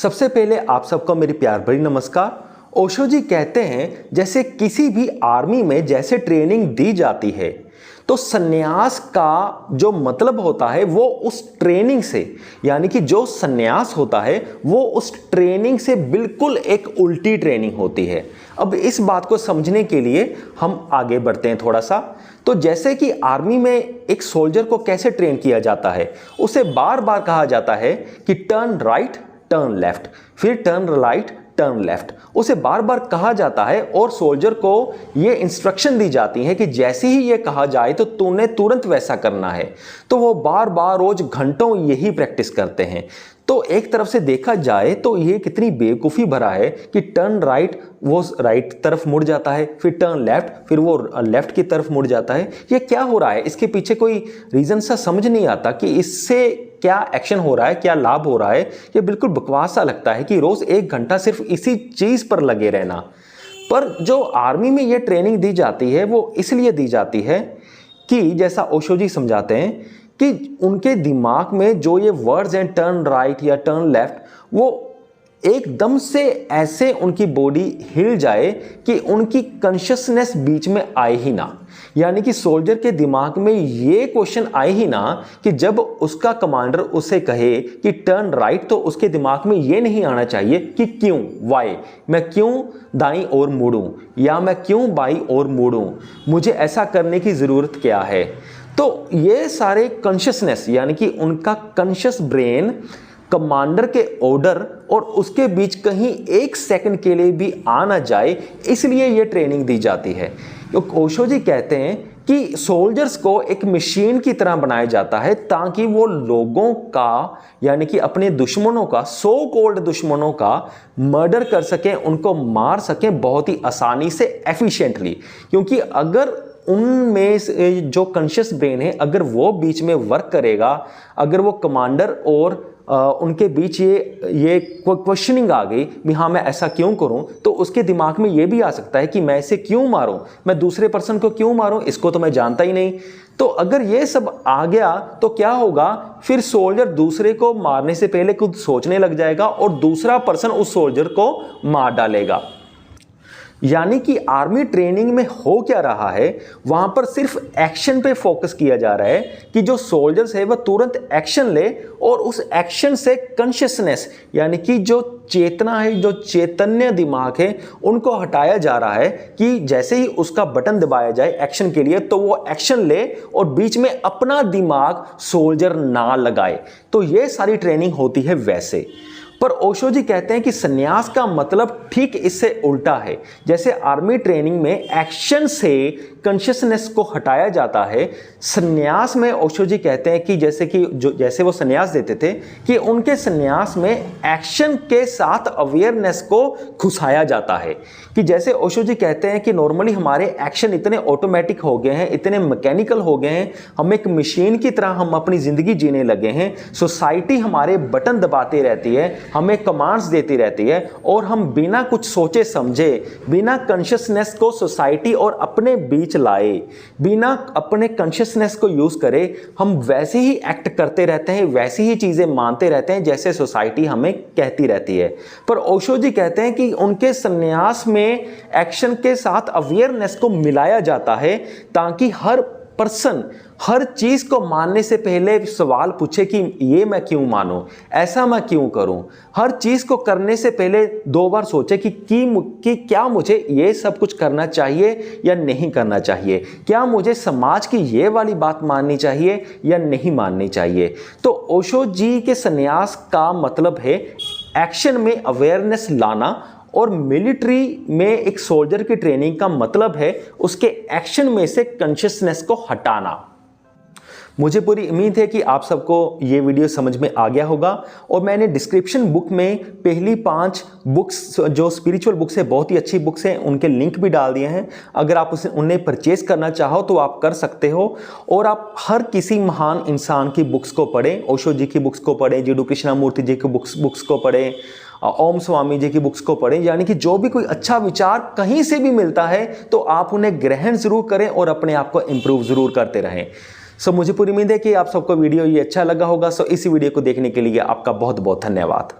सबसे पहले आप सबको मेरी प्यार भरी नमस्कार। ओशो जी कहते हैं जैसे किसी भी आर्मी में जैसे ट्रेनिंग दी जाती है तो सन्यास का जो मतलब होता है वो उस ट्रेनिंग से, यानी कि जो सन्यास होता है वो उस ट्रेनिंग से बिल्कुल एक उल्टी ट्रेनिंग होती है। अब इस बात को समझने के लिए हम आगे बढ़ते हैं थोड़ा सा। तो जैसे कि आर्मी में एक सोल्जर को कैसे ट्रेन किया जाता है, उसे बार बार कहा जाता है कि टर्न राइट टर्न लेफ्ट, फिर टर्न राइट टर्न लेफ्ट, उसे बार बार कहा जाता है और सोल्जर को ये इंस्ट्रक्शन दी जाती है कि जैसे ही ये कहा जाए तो तूने तुरंत वैसा करना है। तो वो बार बार रोज घंटों यही प्रैक्टिस करते हैं। तो एक तरफ से देखा जाए तो ये कितनी बेवकूफ़ी भरा है कि टर्न राइट वो राइट तरफ मुड़ जाता है, फिर टर्न लेफ्ट फिर वो लेफ्ट की तरफ मुड़ जाता है। ये क्या हो रहा है, इसके पीछे कोई रीज़न सा समझ नहीं आता कि इससे क्या एक्शन हो रहा है, क्या लाभ हो रहा है। ये बिल्कुल बकवास सा लगता है कि रोज़ 1 घंटा सिर्फ इसी चीज़ पर लगे रहना। पर जो आर्मी में ये ट्रेनिंग दी जाती है वो इसलिए दी जाती है कि जैसा ओशो जी समझाते हैं कि उनके दिमाग में जो ये वर्ड्स हैं टर्न राइट या टर्न लेफ्ट, वो एकदम से ऐसे उनकी बॉडी हिल जाए कि उनकी कॉन्शियसनेस बीच में आए ही ना। यानी कि सोल्जर के दिमाग में ये क्वेश्चन आए ही ना कि जब उसका कमांडर उसे कहे कि टर्न राइट तो उसके दिमाग में ये नहीं आना चाहिए कि क्यों, वाई, मैं क्यों दाईं ओर मुड़ूं या मैं क्यों बाईं ओर मुड़ूं, मुझे ऐसा करने की ज़रूरत क्या है। तो ये सारे कॉन्शियसनेस यानी कि उनका कॉन्शियस ब्रेन कमांडर के ऑर्डर और उसके बीच कहीं 1 सेकंड के लिए भी आ ना जाए, इसलिए ये ट्रेनिंग दी जाती है। ओशो जी कहते हैं कि सोल्जर्स को एक मशीन की तरह बनाया जाता है ताकि वो लोगों का यानी कि अपने दुश्मनों का, सो कॉल्ड दुश्मनों का मर्डर कर सकें, उनको मार सकें बहुत ही आसानी से, एफिशिएंटली। क्योंकि अगर उनमें जो कॉन्शियस ब्रेन है अगर वो बीच में वर्क करेगा, अगर वो कमांडर और उनके बीच ये क्वेश्चनिंग आ गई भी हाँ मैं ऐसा क्यों करूं, तो उसके दिमाग में ये भी आ सकता है कि मैं इसे क्यों मारूं, मैं दूसरे पर्सन को क्यों मारूं, इसको तो मैं जानता ही नहीं। तो अगर ये सब आ गया तो क्या होगा, फिर सोल्जर दूसरे को मारने से पहले खुद सोचने लग जाएगा और दूसरा पर्सन उस सोल्जर को मार डालेगा। यानी कि आर्मी ट्रेनिंग में हो क्या रहा है, वहां पर सिर्फ एक्शन पे फोकस किया जा रहा है कि जो सोल्जर्स है वह तुरंत एक्शन ले और उस एक्शन से कॉन्शियसनेस यानी कि जो चेतना है, जो चैतन्य दिमाग है, उनको हटाया जा रहा है कि जैसे ही उसका बटन दबाया जाए एक्शन के लिए तो वो एक्शन ले और बीच में अपना दिमाग सोल्जर ना लगाए। तो ये सारी ट्रेनिंग होती है वैसे। पर ओशो जी कहते हैं कि सन्यास का मतलब ठीक इससे उल्टा है। जैसे आर्मी ट्रेनिंग में एक्शन से कॉन्शियसनेस को हटाया जाता है, सन्यास में ओशो जी कहते हैं कि जैसे वो सन्यास देते थे कि उनके सन्यास में एक्शन के साथ अवेयरनेस को घुसाया जाता है। कि जैसे ओशो जी कहते हैं कि नॉर्मली हमारे एक्शन इतने ऑटोमेटिक हो गए हैं, इतने मैकेनिकल हो गए हैं, हम एक मशीन की तरह हम अपनी ज़िंदगी जीने लगे हैं। सोसाइटी हमारे बटन दबाती रहती है, हमें कमांड्स देती रहती है और हम बिना कुछ सोचे समझे, बिना कॉन्शियसनेस को सोसाइटी और अपने बीच लाए, बिना अपने कॉन्शियसनेस को यूज़ करे, हम वैसे ही एक्ट करते रहते हैं, वैसी ही चीज़ें मानते रहते हैं जैसे सोसाइटी हमें कहती रहती है। पर ओशो जी कहते हैं कि उनके सन्यास में एक्शन के साथ अवेयरनेस को मिलाया जाता है ताकि हर पर्सन हर चीज को मानने से पहले सवाल पूछे कि ये मैं क्यों मानूं, ऐसा मैं क्यों करूं। हर चीज को करने से पहले 2 बार सोचे कि क्या मुझे ये सब कुछ करना चाहिए या नहीं करना चाहिए, क्या मुझे समाज की ये वाली बात माननी चाहिए या नहीं माननी चाहिए। तो ओशो जी के सन्यास का मतलब है एक्शन में अवेयरनेस लाना और मिलिट्री में एक सोल्जर की ट्रेनिंग का मतलब है उसके एक्शन में से कॉन्शियसनेस को हटाना। मुझे पूरी उम्मीद है कि आप सबको ये वीडियो समझ में आ गया होगा और मैंने डिस्क्रिप्शन बुक में पहली 5 बुक्स जो स्पिरिचुअल बुक्स है, बहुत ही अच्छी बुक्स हैं, उनके लिंक भी डाल दिए हैं। अगर आप उन्हें परचेज करना चाहो तो आप कर सकते हो और आप हर किसी महान इंसान की बुक्स को पढ़ें, ओशो जी की बुक्स को पढ़ें, जीडू कृष्णमूर्ति जी की बुक्स को पढ़ें, ओम स्वामी जी की बुक्स को पढ़ें। यानी कि जो भी कोई अच्छा विचार कहीं से भी मिलता है तो आप उन्हें ग्रहण जरूर करें और अपने आप को इम्प्रूव जरूर करते रहें। मुझे पूरी उम्मीद है कि आप सबको वीडियो ये अच्छा लगा होगा। इस वीडियो को देखने के लिए आपका बहुत बहुत धन्यवाद।